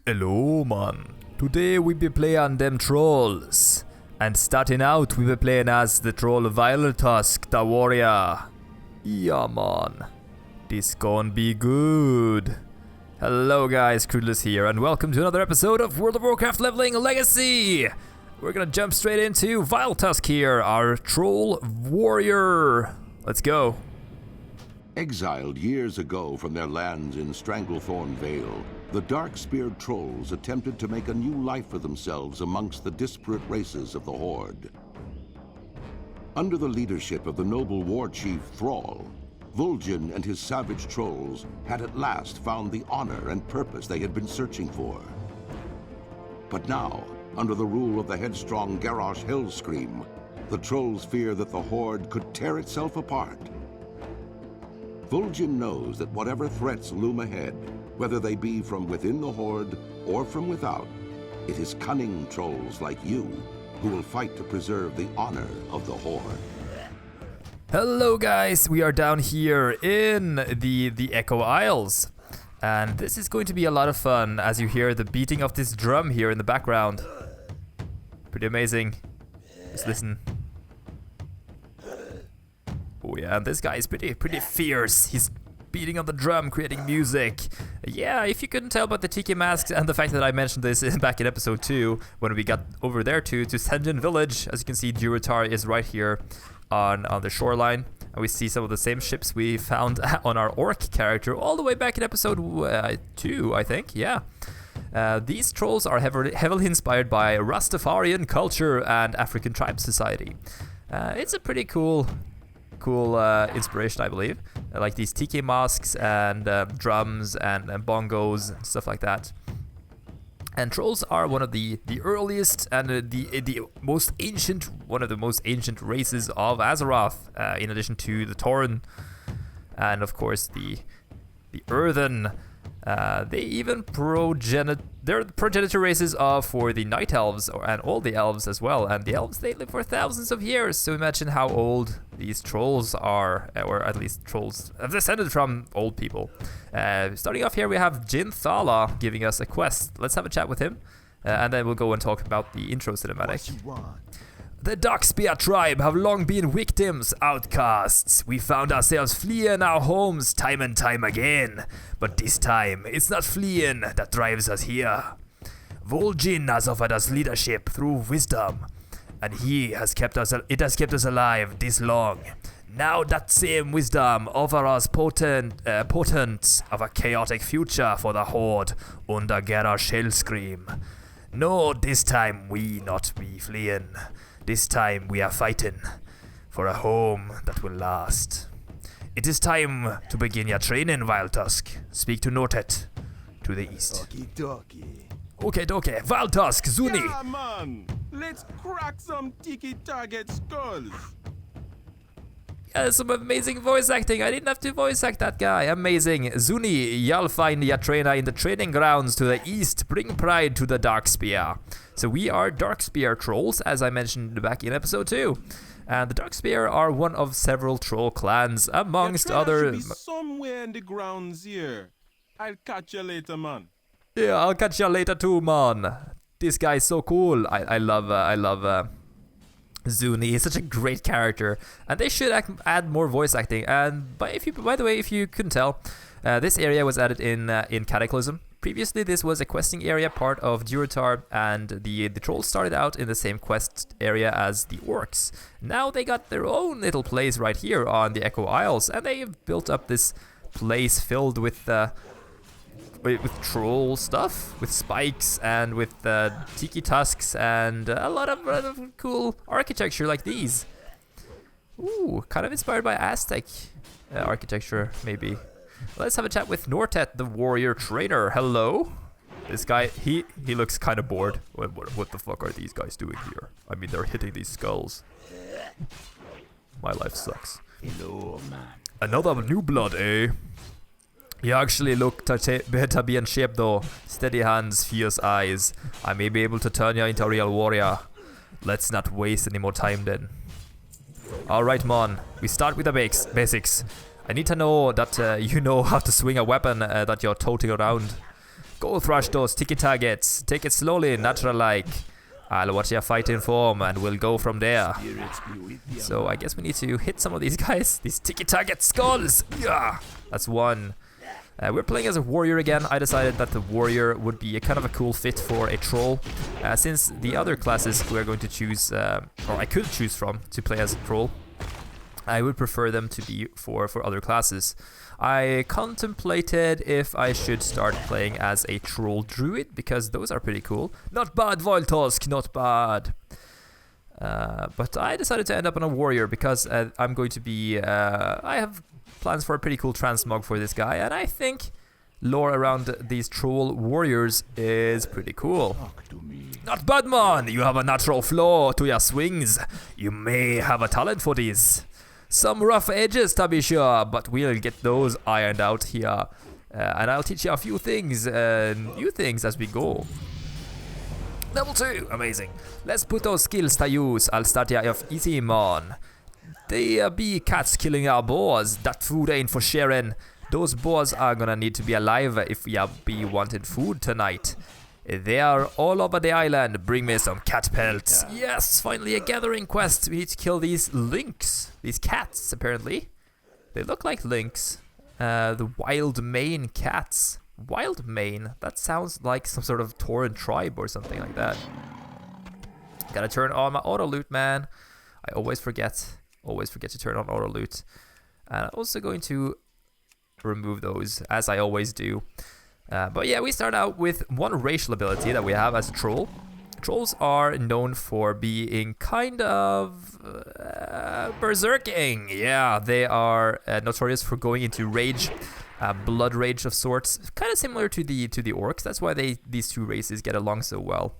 Hello man, today we be playing them trolls. And starting out we be playing as the troll Viletusk, the warrior. Yeah man, this gon' be good. Hello guys, Krudless here and welcome to another episode of World of Warcraft Leveling Legacy. We're gonna jump straight into Viletusk here, our troll warrior. Let's go. Exiled years ago from their lands in Stranglethorn Vale, the Darkspear trolls attempted to make a new life for themselves amongst the disparate races of the Horde. Under the leadership of the noble war chief Thrall, Vol'jin and his savage trolls had at last found the honor and purpose they had been searching for. But now, under the rule of the headstrong Garrosh Hellscream, the trolls fear that the Horde could tear itself apart. Vol'jin knows that whatever threats loom ahead, whether they be from within the Horde or from without, it is cunning trolls like you who will fight to preserve the honor of the Horde. Hello guys, we are down here in the Echo Isles. And this is going to be a lot of fun as you hear the beating of this drum here in the background. Pretty amazing. Just listen. Oh yeah, and this guy is pretty fierce. He's beating on the drum, creating music. Yeah, if you couldn't tell about the tiki masks and the fact that I mentioned this back in episode 2, when we got over there to Senjin Village. As you can see, Durotar is right here on the shoreline. And we see some of the same ships we found on our orc character all the way back in episode 2, I think. Yeah. These trolls are heavily inspired by Rastafarian culture and African tribe society. It's a pretty cool inspiration, I believe. Like these tiki masks and drums and bongos and stuff like that. And trolls are one of the earliest and the most ancient, one of the most ancient races of Azeroth, in addition to the Tauren and of course the Earthen. They even they're progenitor races for the Night Elves and all the Elves as well. And the Elves, they live for thousands of years. So imagine how old these trolls are, or at least trolls have descended from old people. Starting off here, we have Jin Thala giving us a quest. Let's have a chat with him, and then we'll go and talk about the intro cinematic. The Darkspear tribe have long been victims, outcasts. We found ourselves fleeing our homes time and time again. But this time, it's not fleeing that drives us here. Vol'jin has offered us leadership through wisdom, and it has kept us alive this long. Now that same wisdom offers us potent of a chaotic future for the Horde under Garrosh Hellscream. No, this time we not be fleeing. This time we are fighting for a home that will last. It is time to begin your training, Viletusk. Speak to Nortet to the east. Okay, Viletusk, Zuni. Yeah, man. Let's crack some tiki target skulls. Yeah, some amazing voice acting. I didn't have to voice act that guy. Amazing. Zuni, you'll find your trainer in the training grounds to the east. Bring pride to the Darkspear. So we are Darkspear trolls, as I mentioned back in episode 2. And the Darkspear are one of several troll clans, amongst other... Should be somewhere in the grounds here. I'll catch you later, man. Yeah, I'll catch you later too, man. This guy's so cool. I love Zuni. He's such a great character, and they should add more voice acting. And by the way, if you couldn't tell, this area was added in Cataclysm. Previously, this was a questing area part of Durotar, and the trolls started out in the same quest area as the orcs. Now they got their own little place right here on the Echo Isles, and they've built up this place filled with troll stuff, with spikes and with tiki tusks and a lot of cool architecture like these. Ooh, kind of inspired by Aztec architecture, maybe. Let's have a chat with Nortet, the warrior trainer. Hello. This guy, he looks kind of bored. What the fuck are these guys doing here? I mean, they're hitting these skulls. My life sucks. Hello, man. Another new blood, eh? You actually look better be in shape though. Steady hands, fierce eyes. I may be able to turn you into a real warrior. Let's not waste any more time then. Alright, Mon. We start with the basics. I need to know that you know how to swing a weapon that you're toting around. Go thrash those tiki targets. Take it slowly, natural-like. I'll watch your fighting form and we'll go from there. So I guess we need to hit some of these guys. These tiki target skulls. Yeah, that's one. We're playing as a warrior again. I decided that the warrior would be a kind of a cool fit for a troll. Since the other classes we're going to choose, or I could choose from to play as a troll, I would prefer them to be for other classes. I contemplated if I should start playing as a troll druid, because those are pretty cool. Not bad, Viletusk, not bad. But I decided to end up on a warrior because I'm going to be... I have plans for a pretty cool transmog for this guy, and I think lore around these troll warriors is pretty cool. Not bad, man! You have a natural flow to your swings. You may have a talent for this. Some rough edges to be sure, but we'll get those ironed out here. And I'll teach you a few things, new things as we go. Level 2, amazing. Let's put those skills to use. I'll start you off easy, man. They be cats killing our boars. That food ain't for sharing. Those boars are gonna need to be alive if we be wanting food tonight. They are all over the island. Bring me some cat pelts. Yes, finally a gathering quest. We need to kill these lynx. These cats, apparently. They look like lynx. The wild mane cats. Wild mane? That sounds like some sort of Tauren tribe or something like that. Gotta turn on my auto loot, man. I always forget to turn on auto loot. And I'm also going to remove those, as I always do. But yeah, we start out with one racial ability that we have as a troll. Trolls are known for being kind of berserking. Yeah, they are notorious for going into rage, blood rage of sorts, kind of similar to the orcs. That's why these two races get along so well.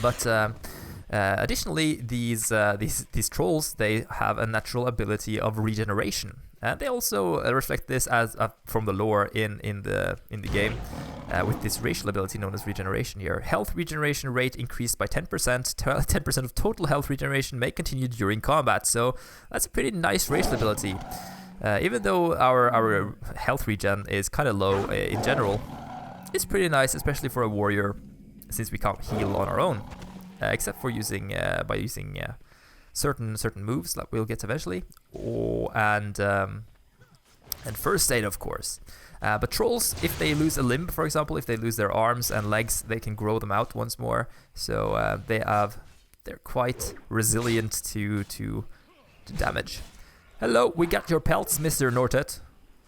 But additionally, these trolls, they have a natural ability of regeneration. And they also reflect this as from the lore in the game with this racial ability known as regeneration here. Health regeneration rate increased by 10%. 10% of total health regeneration may continue during combat. So that's a pretty nice racial ability. Even though our health regen is kind of low in general, it's pretty nice, especially for a warrior, since we can't heal on our own, except for using certain moves that we'll get eventually, and first aid, of course. But trolls, if they lose a limb, for example, if they lose their arms and legs, they can grow them out once more. So they're quite resilient to damage. Hello, we got your pelts, Mr. Nortet.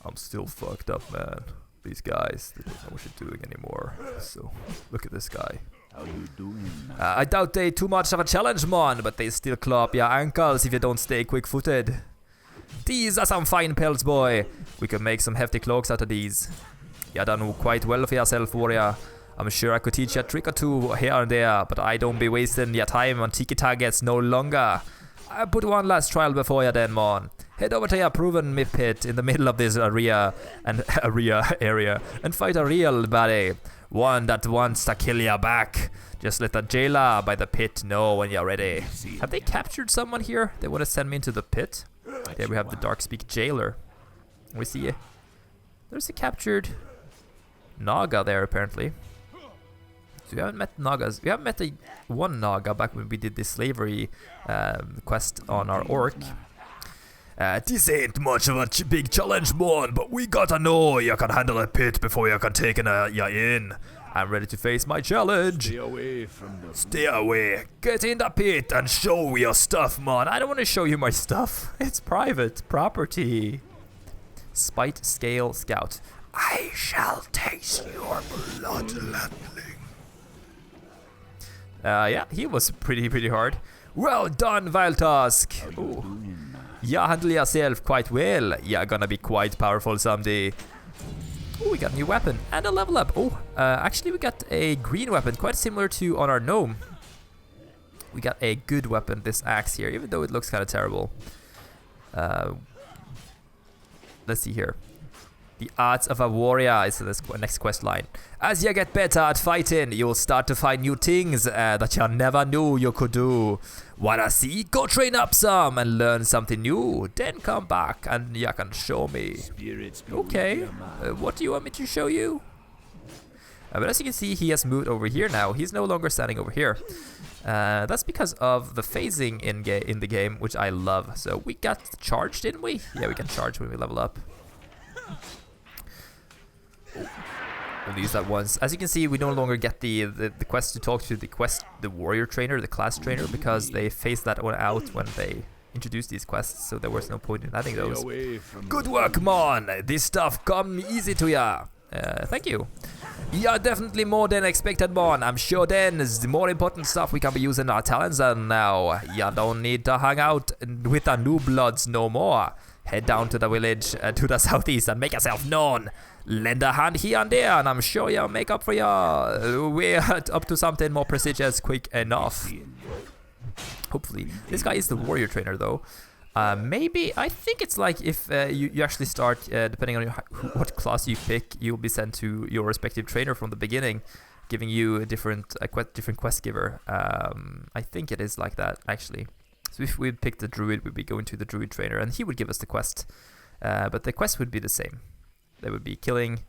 I'm still fucked up, man. These guys, they don't know what you're doing anymore. So look at this guy. How you doing? I doubt they too much of a challenge, man, but they still claw up your ankles if you don't stay quick-footed. These are some fine pelts, boy. We could make some hefty cloaks out of these. You done quite well for yourself, warrior. I'm sure I could teach you a trick or two here and there, but I don't be wasting your time on tiki targets no longer. I put one last trial before you then, man. Head over to your proven myth pit in the middle of this area and fight a real baddie. One that wants to kill you back. Just let the jailer by the pit know when you're ready. Have they captured someone here? They want to send me into the pit. There we have the Darkspear jailer. We see there's a captured Naga there, apparently. So we haven't met Nagas. We haven't met one Naga back when we did the slavery quest on our orc. This ain't much of a big challenge, man, but we gotta know you can handle a pit before you can take ya in. I'm ready to face my challenge. Stay away from the... Stay away. Get in the pit and show your stuff, man. I don't want to show you my stuff. It's private property. Spite Scale Scout. I shall taste your blood, landling. Yeah, he was pretty hard. Well done, Viletusk. Ooh. You handle yourself quite well. You're gonna be quite powerful someday. Oh, we got a new weapon and a level up. Oh, actually we got a green weapon, quite similar to on our gnome. We got a good weapon, this axe here, even though it looks kind of terrible. Let's see here. The Arts of a Warrior is the next quest line. As you get better at fighting, you'll start to find new things that you never knew you could do. Wanna see? Go train up some and learn something new. Then come back and you can show me. Okay. What do you want me to show you? But as you can see, he has moved over here now. He's no longer standing over here. That's because of the phasing in the game, which I love. So we got charged, didn't we? Yeah, we can charge when we level up. We'll use that once. As you can see, we no longer get the quest to talk to the warrior trainer, the class trainer, because they phased that one out when they introduced these quests, so there was no point in adding those. Good work, Mon! This stuff come easy to ya. Thank you. Yeah, definitely more than expected, Mon. I'm sure then is the more important stuff we can be using our talents on now. Ya don't need to hang out with the new bloods no more. Head down to the village to the southeast and make yourself known. Lend a hand here and there, and I'm sure you'll make up for ya. We're up to something more prestigious quick enough. Hopefully. This guy is the warrior trainer, though. Maybe, I think it's like if you actually start, depending on what class you pick, you'll be sent to your respective trainer from the beginning, giving you a different quest giver. I think it is like that, actually. So if we pick the druid, we'd be going to the druid trainer, and he would give us the quest. But the quest would be the same. They would be killing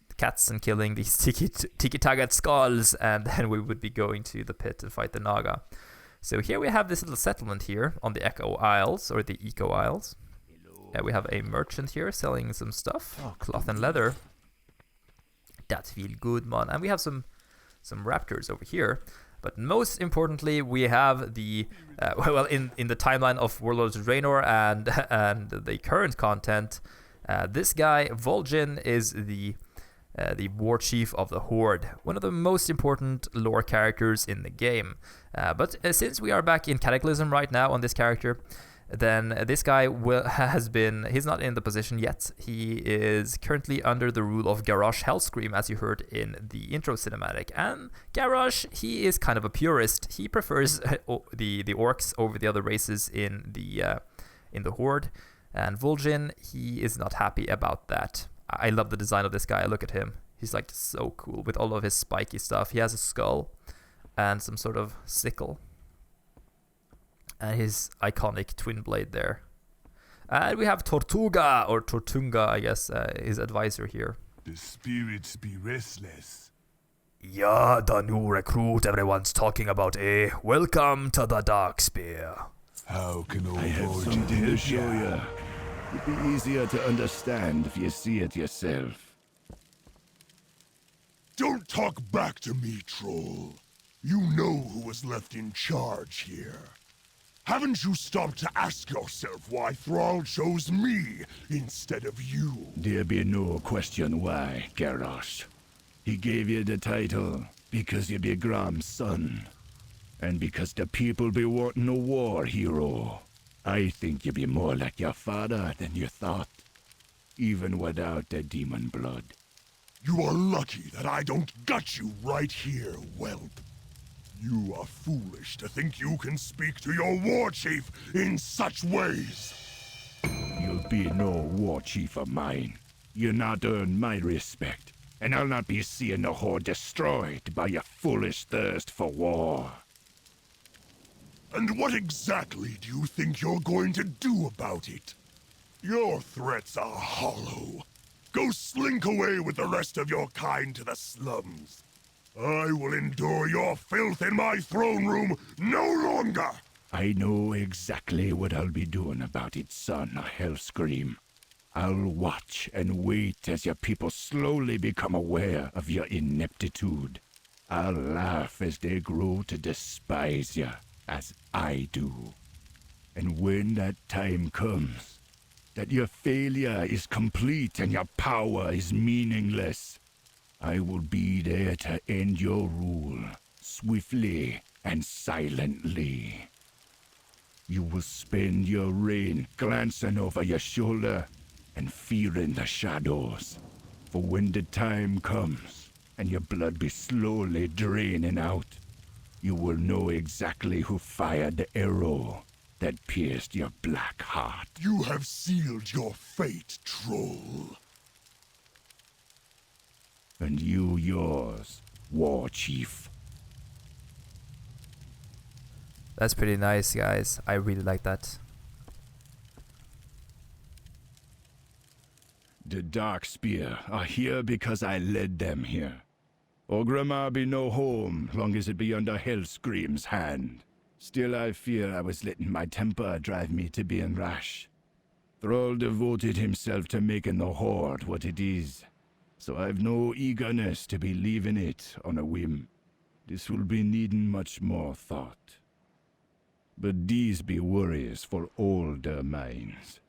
the cats and killing these tiki-tagat skulls, and then we would be going to the pit to fight the Naga. So here we have this little settlement here on the Echo Isles, or the Eco Isles. We have a merchant here selling some stuff, cloth and leather. That feel good, man. And we have some raptors over here. But most importantly, we have the well, in the timeline of Warlords of Draenor and the current content, this guy Vol'jin is the war chief of the Horde, one of the most important lore characters in the game. But since we are back in Cataclysm right now on this character, then this guy he's not in the position yet. He is currently under the rule of Garrosh Hellscream, as you heard in the intro cinematic. And Garrosh, he is kind of a purist. He prefers the orcs over the other races in the Horde. And Vol'jin, he is not happy about that. I love the design of this guy. Look at him. He's like so cool with all of his spiky stuff. He has a skull and some sort of sickle. And his iconic twin blade there. And we have Tortuga, or Tortunga, I guess, his advisor here. The spirits be restless. Yeah, the new recruit everyone's talking about, eh? Welcome to the Darkspear. How can old I have Vo'jin something to help show ya? you. It'd be easier to understand if you see it yourself. Don't talk back to me, troll. You know who was left in charge here. Haven't you stopped to ask yourself why Thrall chose me instead of you? There be no question why, Garrosh. He gave you the title because you be Gram's son. And because the people be wanting a war hero. I think you be more like your father than you thought. Even without the demon blood. You are lucky that I don't gut you right here, whelp. You are foolish to think you can speak to your war chief in such ways. You'll be no war chief of mine. You not earn my respect. And I'll not be seeing the Horde destroyed by your foolish thirst for war. And what exactly do you think you're going to do about it? Your threats are hollow. Go slink away with the rest of your kind to the slums. I will endure your filth in my throne room no longer! I know exactly what I'll be doing about it, son of Hellscream. I'll watch and wait as your people slowly become aware of your ineptitude. I'll laugh as they grow to despise you, as I do. And when that time comes, that your failure is complete and your power is meaningless, I will be there to end your rule, swiftly and silently. You will spend your reign glancing over your shoulder and fearing the shadows. For when the time comes and your blood be slowly draining out, you will know exactly who fired the arrow that pierced your black heart. You have sealed your fate, troll. And you yours, War Chief. That's pretty nice, guys. I really like that. The Darkspear are here because I led them here. Orgrimmar be no home, long as it be under Hellscream's hand. Still I fear I was letting my temper drive me to being rash. Thrall devoted himself to making the Horde what it is, so I've no eagerness to be leaving it on a whim. This will be needing much more thought. But these be worries for older minds.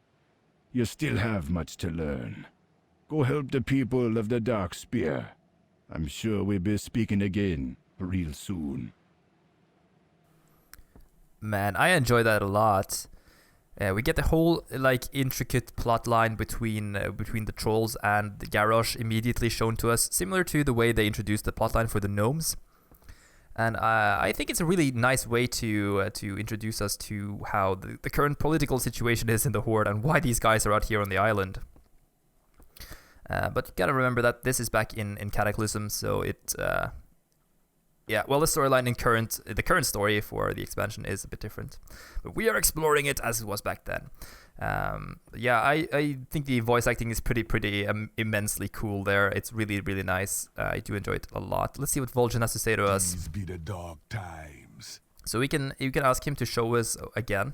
You still have much to learn. Go help the people of the Darkspear. I'm sure we'll be speaking again real soon. Man, I enjoy that a lot. We get the whole like intricate plot line between the trolls and the Garrosh immediately shown to us, similar to the way they introduced the plot line for the gnomes. And I think it's a really nice way to introduce us to how the current political situation is in the Horde and why these guys are out here on the island. But you gotta remember that this is back in Cataclysm, so it yeah, well, the storyline in the current story for the expansion is a bit different, but we are exploring it as it was back then. Yeah, I think the voice acting is pretty immensely cool there. It's really nice. I do enjoy it a lot. Let's see what Vol'jin has to say to us. These be the dark times. So you can ask him to show us again.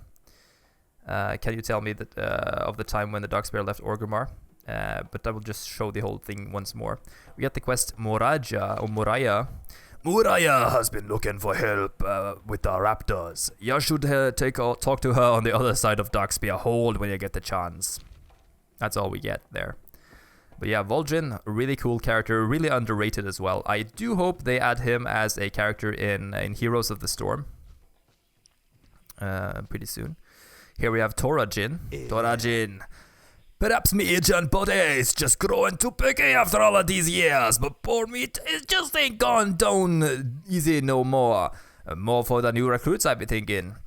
Can you tell me that of the time when the Darkspear left Orgrimmar? But I will just show the whole thing once more. We got the quest Moriah. Moriah has been looking for help with the raptors. You should talk to her on the other side of Darkspear Hold when you get the chance. That's all we get there. But yeah, Vol'jin, really cool character, really underrated as well. I do hope they add him as a character in Heroes of the Storm pretty soon. Here we have Torajin. Perhaps me agent body is just growing too picky after all of these years, but poor meat, it just ain't gone down easy no more. More for the new recruits, I be thinking.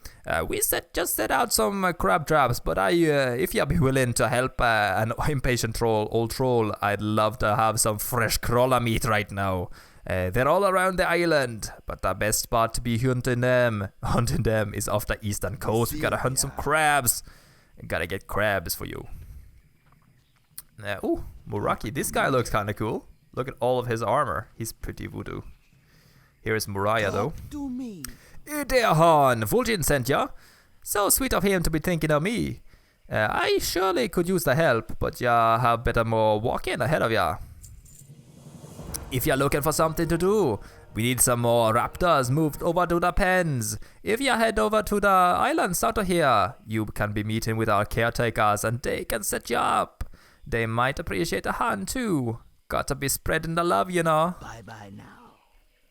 We just set out some crab traps, but if you be willing to help an impatient old troll, I'd love to have some fresh crawler meat right now. They're all around the island, but the best spot to be hunting them is off the eastern coast. We gotta hunt some crabs. Gotta get crabs for you. Ooh, Muraki. This guy looks kind of cool. Look at all of his armor. He's pretty voodoo. Here is Moriah, though. Hey there, Han. Vol'jin sent ya. So sweet of him to be thinking of me. I surely could use the help, but ya have better more walking ahead of ya. If you're looking for something to do, we need some more raptors moved over to the pens. If you head over to the island south of here, you can be meeting with our caretakers and they can set you up. They might appreciate a hand too. Gotta be spreading the love, you know. Bye now.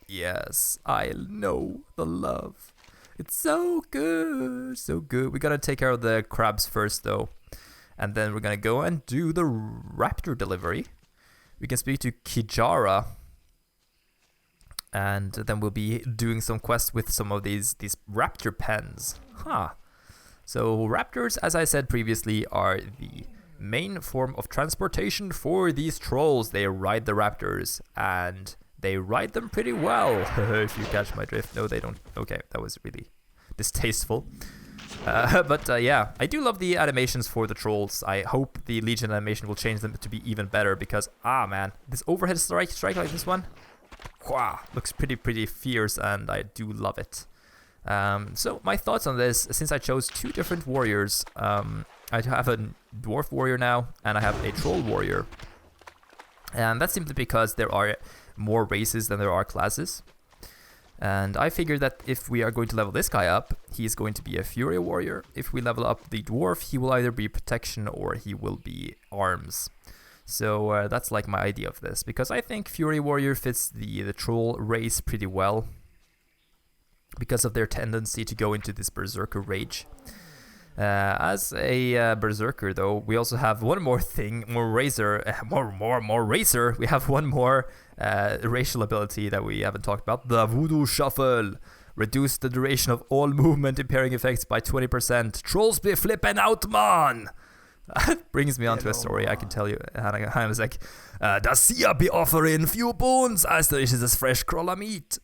Yes, I know the love. It's so good, so good. We gotta take care of the crabs first though. And then we're gonna go and do the raptor delivery. We can speak to Kijara. And then we'll be doing some quests with some of these raptor pens. So raptors, as I said previously, are the main form of transportation for these trolls. They ride the raptors and they ride them pretty well. If you catch my drift. No, they don't. Okay, that was really distasteful. But yeah, I do love the animations for the trolls. I hope the Legion animation will change them to be even better because man, this overhead strike like this one, looks pretty fierce and I do love it. So my thoughts on this, since I chose two different warriors, I have a dwarf warrior now, and I have a troll warrior. And that's simply because there are more races than there are classes. And I figured that if we are going to level this guy up, he is going to be a fury warrior. If we level up the dwarf, he will either be protection or he will be arms. So that's like my idea of this, because I think fury warrior fits the troll race pretty well, because of their tendency to go into this berserker rage. As a berserker, though, we also have one more thing, more racer. We have one more racial ability that we haven't talked about. The Voodoo Shuffle. Reduce the duration of all movement impairing effects by 20%. Trolls be flipping out, man! That brings me on to a story, I can tell you. I was like, does Sia be offering few bones as there is this fresh crawler meat?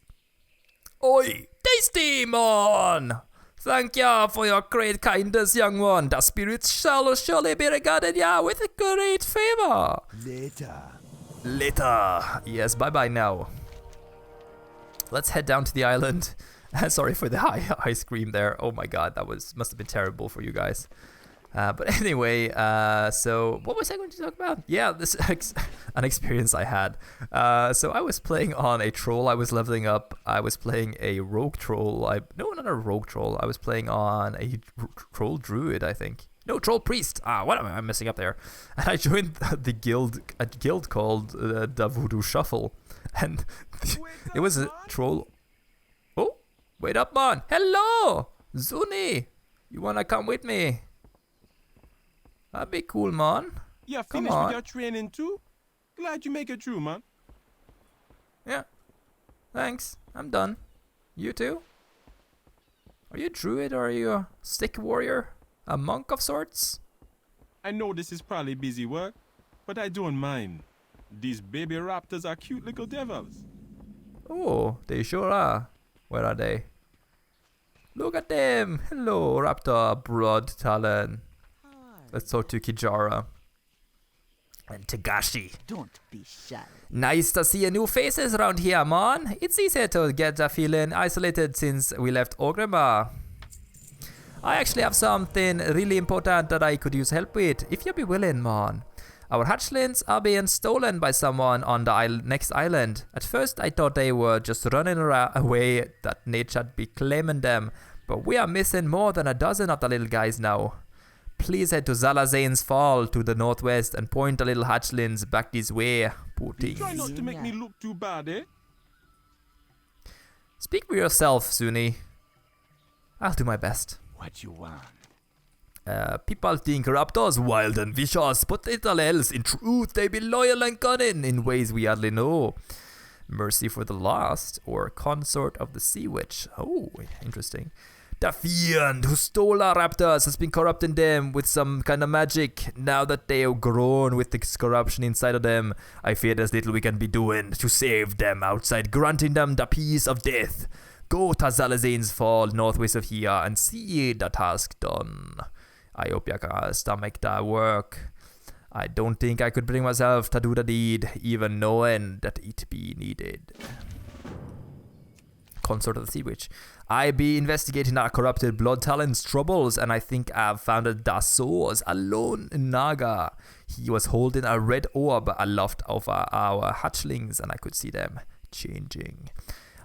Oi, tasty, man! Thank ya for your great kindness, young one. The spirits shall surely be regarded ya with great favor. Later. Yes, bye-bye now. let's head down to the island. Sorry for the high scream there. Oh my god, that must have been terrible for you guys. But anyway, so what was I going to talk about? Yeah, this an experience I had. So I was playing on a troll. I was leveling up. I was playing a rogue troll. No, not a rogue troll. I was playing on a troll druid, I think. No, troll priest. What am I messing up there? And I joined a guild called the Voodoo Shuffle, and it was a troll. Oh, wait up, man! Hello, Zuni. You wanna come with me? That'd be cool, man. You Come finished on. with your training too? Glad you make it through, man. Yeah. Thanks. I'm done. You too? Are you a druid or are you a stick warrior? A monk of sorts? I know this is probably busy work, but I don't mind. These baby raptors are cute little devils. Oh, they sure are. Where are they? Look at them. Hello, raptor broad talon. Let's talk to Kijara. And Tagashi. Don't be shy. Nice to see new faces around here, man. It's easy to get a feeling isolated since we left Ogrima. I actually have something really important that I could use help with, if you be willing, man. Our hatchlings are being stolen by someone on the next island. At first, I thought they were just running away, that nature'd be claiming them. But we are missing more than a dozen of the little guys now. Please head to Zalazane's Fall to the northwest and point the little hatchlings back this way. Poor things. Try not to make me look too bad, eh? Speak for yourself, Suni. I'll do my best. What you want? People think raptors wild and vicious, but little else. In truth, they be loyal and cunning in ways we hardly know. Mercy for the Lost, or Consort of the Sea Witch. Oh, interesting. The fiend who stole our raptors has been corrupting them with some kind of magic. Now that they have grown with this corruption inside of them, I fear there's little we can be doing to save them outside granting them the peace of death. Go to Zalazane's Fall northwest of here and see the task done. I hope you can stomach that work. I don't think I could bring myself to do the deed, even knowing that it be needed. Consort of the Sea Witch. I be investigating our corrupted blood talent's troubles, and I think I've found a Daso's, a lone Naga. He was holding a red orb aloft over our hatchlings, and I could see them changing.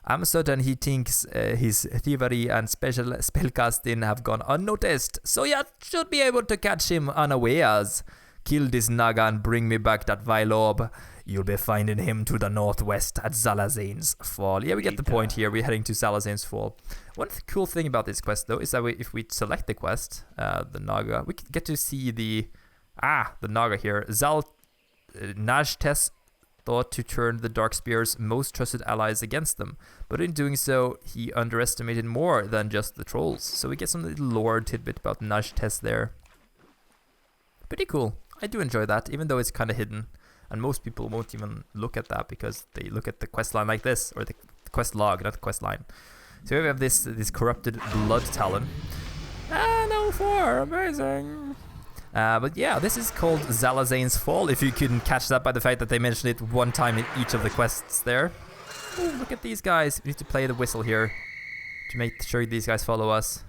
I'm certain he thinks his thievery and special spellcasting have gone unnoticed, so you should be able to catch him unawares. Kill this Naga and bring me back that vile orb. You'll be finding him to the northwest at Zalazane's Fall. Yeah, we get the point here. We're heading to Zalazane's Fall. One cool thing about this quest, though, is that if we select the quest, the Naga, we get to see the Naga here. Najtes thought to turn the Darkspear's most trusted allies against them, but in doing so, he underestimated more than just the trolls. So we get some little lore tidbit about Najtes there. Pretty cool. I do enjoy that, even though it's kind of hidden. And most people won't even look at that because they look at the quest line like this, or the quest log, not the quest line. So here we have this corrupted blood talon. No 4, amazing. But yeah, this is called Zalazane's Fall, if you couldn't catch that by the fact that they mentioned it one time in each of the quests there. Ooh, look at these guys. We need to play the whistle here to make sure these guys follow us.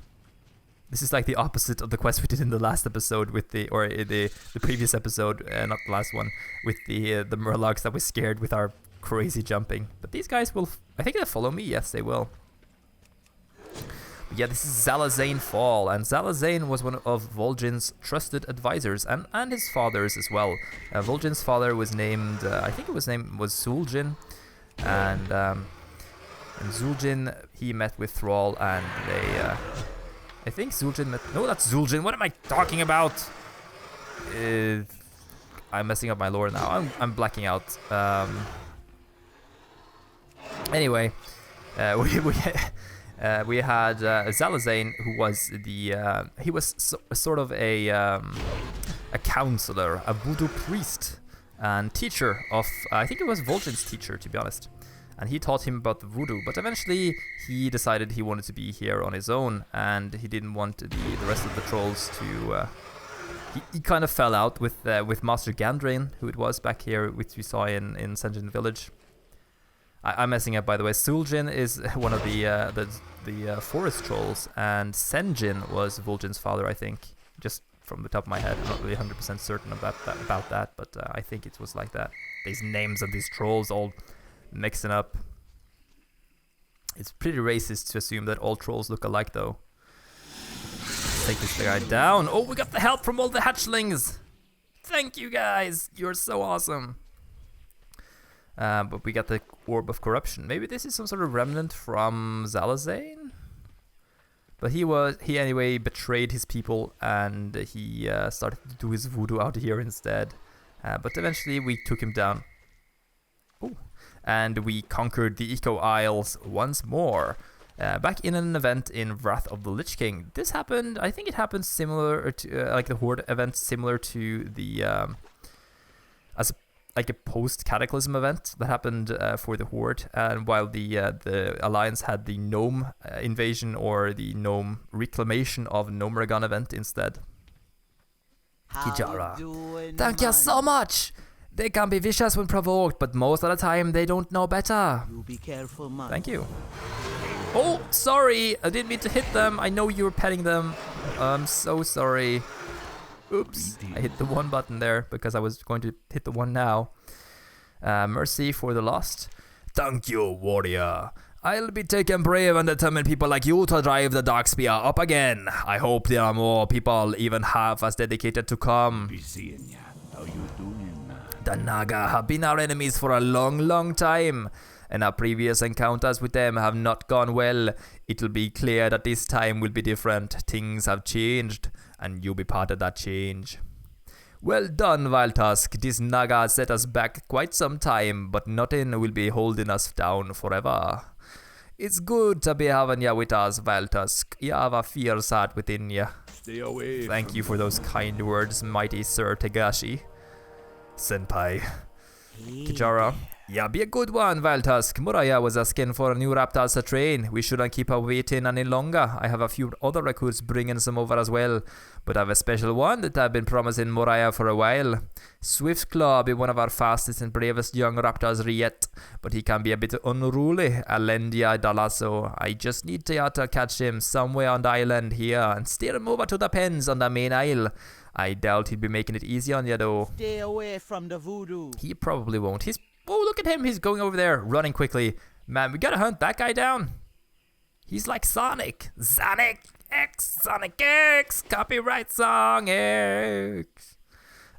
This is like the opposite of the quest we did in the last episode with the previous episode, not the last one, with the Murlocs that was scared with our crazy jumping. But these guys will, I think they'll follow me. Yes, they will. But yeah, this is Zalazane Fall, and Zalazane was one of Vol'jin's trusted advisors, and his father's as well. Vol'jin's father was named, I think his name was Zul'jin, and Zul'jin, he met with Thrall, and they. I think Zul'jin met... No, that's Zul'jin. What am I talking about? I'm messing up my lore now. I'm blacking out. Anyway, we had Zalazane, who was the... he was sort of a counselor, a voodoo priest, and teacher of... I think it was Vol'jin's teacher, to be honest. And he taught him about the voodoo, but eventually he decided he wanted to be here on his own, and he didn't want the rest of the trolls to... He kind of fell out with Master Gandrain, who it was back here, which we saw in Sen'jin Village. I'm messing up, by the way. Suljin is one of the forest trolls, and Senjin was Vol'jin's father, I think. Just from the top of my head, I'm not really 100% certain about that, but I think it was like that. These names of these trolls all mixing up. It's pretty racist to assume that all trolls look alike, though. Let's take this guy down. Oh, we got the help from all the hatchlings! Thank you, guys! You're so awesome! But we got the Orb of Corruption. Maybe this is some sort of remnant from Zalazane? But he anyway betrayed his people, and he started to do his voodoo out here instead. But eventually we took him down. Ooh. And we conquered the Eco Isles once more. Back in an event in Wrath of the Lich King. This happened, I think it happened similar to, like the Horde event, similar to the, like a post-Cataclysm event that happened for the Horde, and while the Alliance had the Gnome invasion or the Gnome reclamation of Gnomeregan event instead. Kijara, thank you so much! They can be vicious when provoked, but most of the time they don't know better. You be careful, man. Thank you. Oh, sorry! I didn't mean to hit them. I know you were petting them. I'm so sorry. Oops, I hit the one button there because I was going to hit the one now. Mercy for the lost. Thank you, warrior. I'll be taking brave and determined people like you to drive the Darkspear up again. I hope there are more people even half as dedicated to come. Be seeing ya. How you doing? The Naga have been our enemies for a long time, and our previous encounters with them have not gone well. It'll be clear that this time will be different. Things have changed, and you'll be part of that change. Well done, Viletusk. This Naga set us back quite some time, but nothing will be holding us down forever. It's good to be having ya with us, Viletusk. You have a fierce heart within ya. Stay away. Thank you for those kind words, mighty Sir Tegashi. Senpai. Kijara. Yeah, be a good one, Viletusk. Muraya was asking for new raptors to train. We shouldn't keep her waiting any longer. I have a few other recruits bringing some over as well. But I have a special one that I've been promising Muraya for a while. Swiftclaw be one of our fastest and bravest young raptors yet. But he can be a bit unruly. Alendia Dalaso. I just need to catch him somewhere on the island here and steer him over to the pens on the main isle. I doubt he'll be making it easy on you though. Stay away from the voodoo. He probably won't. Oh, look at him. He's going over there, running quickly. Man, we gotta hunt that guy down. He's like Sonic. Sonic X, copyright song X.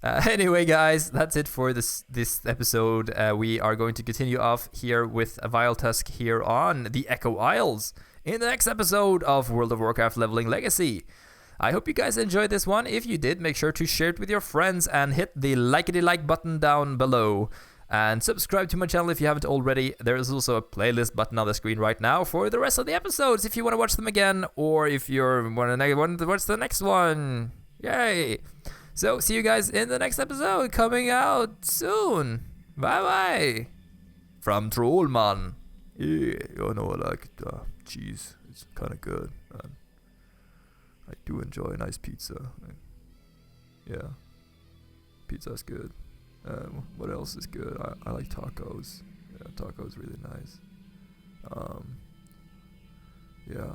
Anyway, guys, that's it for this episode. We are going to continue off here with Viletusk here on the Echo Isles in the next episode of World of Warcraft Leveling Legacy. I hope you guys enjoyed this one. If you did, make sure to share it with your friends and hit the likety-like button down below. And subscribe to my channel if you haven't already. There is also a playlist button on the screen right now for the rest of the episodes if you want to watch them again, or if you want to watch the next one. Yay! So, see you guys in the next episode coming out soon. Bye-bye. From Trollman. Yeah, you know, I like cheese. It's kind of good. I do enjoy a nice pizza. Yeah. Pizza's good. What else is good? I like tacos. Yeah, tacos really nice. Yeah.